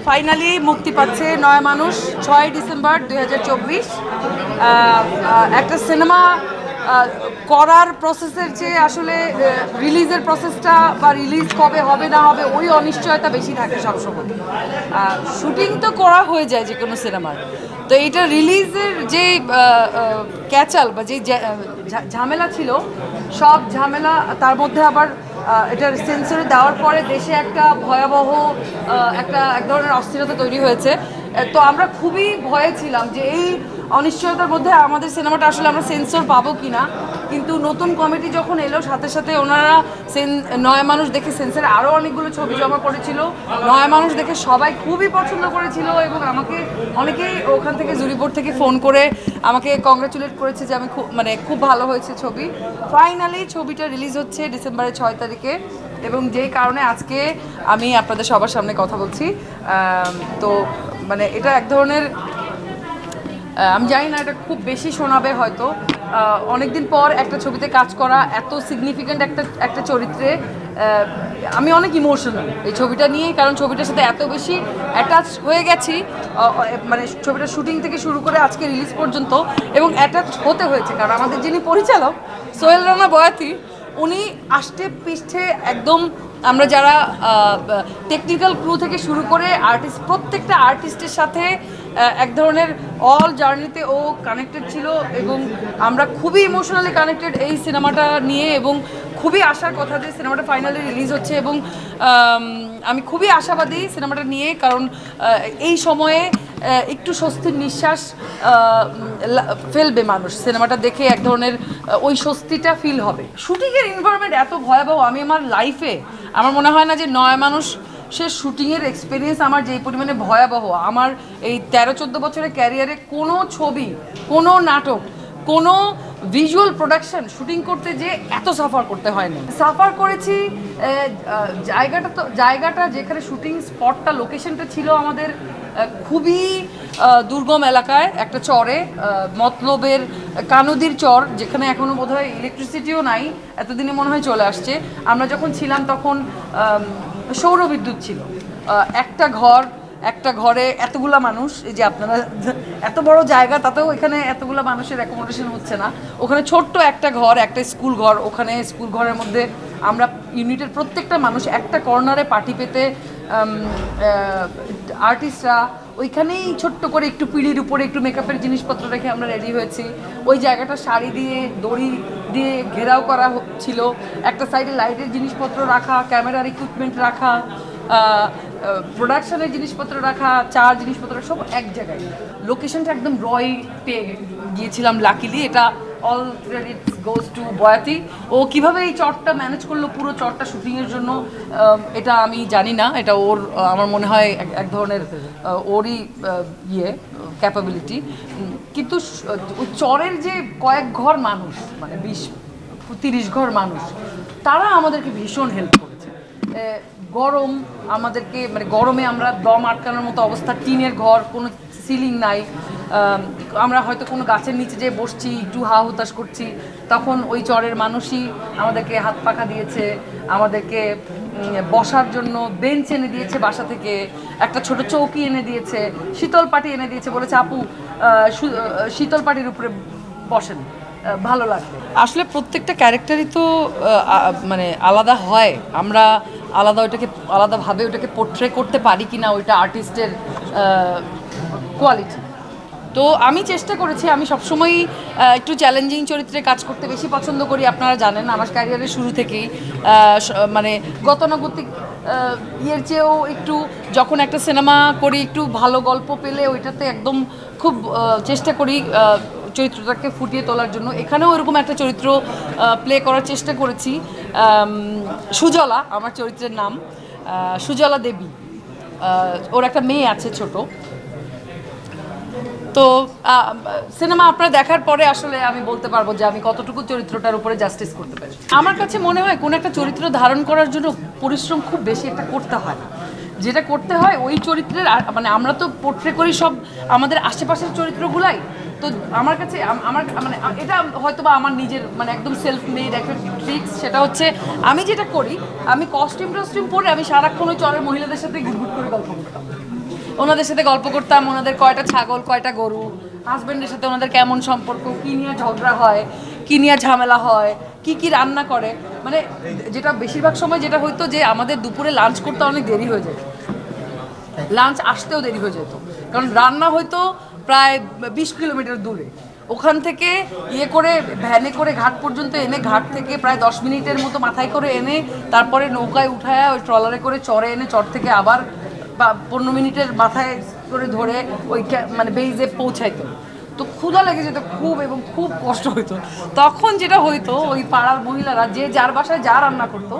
Finally মুক্তি পাচ্ছে নয় মানুষ 6 ডিসেম্বর 2024। একটা সিনেমা করার প্রসেসের চেয়ে আসলে রিলিজের প্রসেসটা বা রিলিজ কবে হবে না হবে ওই অনিশ্চয়তা বেশি থাকে সবসময়। শুটিং তো করা হয়ে যায় যে কোনো সিনেমার, তো এইটা রিলিজের যে ক্যাচাল বা যে ঝামেলা ছিল সব ঝামেলা, তার মধ্যে আবার এটার সেন্সরে দেওয়ার পরে দেশে একটা ভয়াবহ এক ধরনের অস্থিরতা তৈরি হয়েছে। তো আমরা খুবই ভয়ে ছিলাম যে এই অনিশ্চয়তার মধ্যে আমাদের সিনেমাটা আসলে আমরা সেন্সর পাবো কি না। কিন্তু নতুন কমিটি যখন এলো সাথে সাথে ওনারা নয় মানুষ দেখে সেন্সরে আরও অনেকগুলো ছবি জমা করেছিল। নয় মানুষ দেখে সবাই খুবই পছন্দ করেছিল এবং আমাকে অনেকেই ওখান থেকে জুরি বোর্ড থেকে ফোন করে আমাকে কংগ্রাচুলেট করেছে যে আমি খুব ভালো হয়েছে ছবি। ফাইনালি ছবিটা রিলিজ হচ্ছে ডিসেম্বরের 6 তারিখে এবং যেই কারণে আজকে আমি আপনাদের সবার সামনে কথা বলছি। তো এটা এক ধরনের, আমি জানি না এটা খুব বেশি শোনাবে হয়তো, অনেকদিন পর একটা ছবিতে কাজ করা, এত সিগনিফিক্যান্ট একটা চরিত্রে আমি অনেক ইমোশনাল এই ছবিটা নিয়ে, কারণ ছবিটার সাথে এত বেশি অ্যাটাচ হয়ে গেছি, ছবিটা শুটিং থেকে শুরু করে আজকে রিলিজ পর্যন্ত, এবং অ্যাটাচ হতে হয়েছে কারণ আমাদের যিনি পরিচালক সোহেল রানা বয়াতি, উনি আষ্টে পৃষ্ঠে একদম আমরা যারা টেকনিক্যাল ক্রু থেকে শুরু করে আর্টিস্ট, প্রত্যেকটা আর্টিস্টের সাথে এক ধরনের অল জার্নিতে ও কানেক্টেড ছিল এবং আমরা খুবই ইমোশনালি কানেক্টেড এই সিনেমাটা নিয়ে এবং খুবই আশার কথা যে সিনেমাটা ফাইনালি রিলিজ হচ্ছে এবং আমি খুবই আশাবাদী সিনেমাটা নিয়ে, কারণ এই সময়ে একটু স্বস্তির নিঃশ্বাস ফেলবে মানুষ সিনেমাটা দেখে, এক ধরনের ওই স্বস্তিটা ফিল হবে। শুটিংয়ের এনভায়রনমেন্ট এত ভয়াবহ, আমি আমার লাইফে আমার মনে হয় না যে নয় মানুষ সে শুটিংয়ের এক্সপিরিয়েন্স আমার যেই পরিমাণে ভয়াবহ, আমার এই 13-14 বছরের ক্যারিয়ারে কোনো ছবি, কোনো নাটক, কোনো ভিজুয়াল প্রোডাকশন শুটিং করতে যে এত সাফার করতে হয়নি। সাফার করেছি জায়গাটা যেখানে শুটিং স্পটটা, লোকেশনটা ছিল আমাদের খুবই দুর্গম এলাকায়, একটা চরে, মতলবের কানদির চর, যেখানে এখনও বোধহয় ইলেকট্রিসিটিও নাই, এতদিনে মনে হয় চলে আসছে। আমরা যখন ছিলাম তখন সৌরবিদ্যুৎ ছিল, একটা ঘরে এতগুলা মানুষ, এই যে আপনারা এত বড় জায়গা তাতেও এখানে এতগুলা মানুষের অ্যাকোমোডেশন হচ্ছে না, ওখানে ছোট্ট একটা ঘর, একটা স্কুল ঘর, ওখানে স্কুল ঘরের মধ্যে আমরা ইউনিটের প্রত্যেকটা মানুষ একটা কর্নারে পার্টি পেতে, আর্টিস্টরা ওইখানেই ছোট্ট করে একটু পিঁড়ির উপরে একটু মেকআপের জিনিসপত্র রেখে আমরা রেডি হয়েছি। ওই জায়গাটা শাড়ি দিয়ে দড়ি দিয়ে ঘেরাও করা ছিল, একটা সাইডে লাইটের জিনিসপত্র রাখা, ক্যামেরার ইকুইপমেন্ট রাখা, প্রোডাকশনের জিনিসপত্র রাখা, চার জিনিসপত্র সব এক জায়গায়। লোকেশনটা একদম রয় পেয়ে গিয়েছিলাম লাকিলি, এটা অল ক্রেডিট গোজ টু বয়াতি। ও কীভাবে এই চটটা ম্যানেজ করলো পুরো চটটা শুটিংয়ের জন্য এটা আমি জানি না, এটা ওর আমার মনে হয় এক ধরনের ওরই ক্যাপাবিলিটি। কিন্তু ওই চরের যে কয়েক ঘর মানুষ, 20-30 ঘর মানুষ, তারা আমাদেরকে ভীষণ হেল্প করেছে। গরম আমাদেরকে, গরমে আমরা দম আটকানোর মতো অবস্থা, টিনের ঘর, কোনো সিলিং নাই, আমরা হয়তো কোনো গাছের নিচে যেয়ে বসছি, একটু হা হুতাশ করছি, তখন ওই চরের মানুষই আমাদেরকে হাত পাখা দিয়েছে, আমাদেরকে বসার জন্য বেঞ্চ এনে দিয়েছে, বাসা থেকে একটা ছোট চৌকি এনে দিয়েছে, শীতল পাটি এনে দিয়েছে, বলেছে আপু শীতল পাটির উপরে বসেন, ভালো লাগবে। আসলে প্রত্যেকটা ক্যারেক্টারই তো আলাদা হয়, আমরা আলাদাভাবে ওটাকে পোর্ট্রে করতে পারি কিনা ওইটা আর্টিস্টের কোয়ালিটি। তো আমি চেষ্টা করেছি, আমি সবসময়ই একটু চ্যালেঞ্জিং চরিত্রে কাজ করতে বেশি পছন্দ করি, আপনারা জানেন আমার ক্যারিয়ারের শুরু থেকেই, গতানুগতিক ইয়ের চেয়েও একটু, যখন একটা সিনেমা করি একটু ভালো গল্প পেলে ওইটাতে একদম খুব চেষ্টা করি চরিত্রটাকে ফুটিয়ে তোলার জন্য। এখানেও এরকম একটা চরিত্র প্লে করার চেষ্টা করেছি। সুজলা আমার চরিত্রের নাম, সুজলা দেবী, ওর একটা মেয়ে আছে ছোট। তো সিনেমা আপনারা দেখার পরে আসলে আমি বলতে পারবো যে আমি কতটুকু চরিত্রটার উপরে জাস্টিস করতে পারি। আমার কাছে মনে হয় কোন একটা চরিত্র ধারণ করার জন্য পরিশ্রম খুব বেশি একটা করতে হয় না, যেটা করতে হয় ওই চরিত্রের, আমরা তো পোর্ট্রে করি সব আমাদের আশেপাশের চরিত্রগুলাই, তো আমার কাছে এটা হয়তো বা আমার নিজের একদম সেলফ মেড একটা ট্রিক্স, সেটা হচ্ছে আমি যেটা করি, আমি কস্টিউম পরে আমি সারাক্ষণ ওই চরের মহিলাদের সাথে ঘুরঘুর করে গল্প করতাম। ওনাদের সাথে গল্প করতাম, ওনাদের কয়টা ছাগল কয়টা গরু, হাজব্যান্ডের সাথে ওনাদের কেমন সম্পর্ক, কী নিয়ে ঝগড়া হয়, কী নিয়ে ঝামেলা হয়, কি কি রান্না করে। মানে যেটা বেশিরভাগ সময় যেটা হইতো যে আমাদের দুপুরে লাঞ্চ করতে অনেক দেরি হয়ে যেত, লাঞ্চ আসতেও দেরি হয়ে যেত, কারণ রান্না হয়তো প্রায় 20 কিলোমিটার দূরে। ওখান থেকে ইয়ে করে ভ্যানে করে ঘাট পর্যন্ত এনে, ঘাট থেকে প্রায় 10 মিনিটের মতো মাথায় করে এনে, তারপরে নৌকায় উঠায় ওই ট্রলারে করে চরে এনে, চর থেকে আবার 15 মিনিটের মাথায় করে ধরে ওই মানে বেইজে পৌঁছাইতো। তো ক্ষুধা লেগে যেত খুব, এবং খুব কষ্ট হইতো। তখন যেটা হইতো, ওই পাড়ার মহিলারা যে যার বাসায় যা রান্না করতো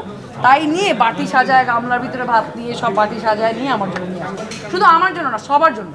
তাই নিয়ে বাটি সাজায়, গামলার ভিতরে ভাত নিয়ে সব বাটি সাজায় নিয়ে আমার জন্য নিয়ে আসতো। শুধু আমার জন্য না, সবার জন্য।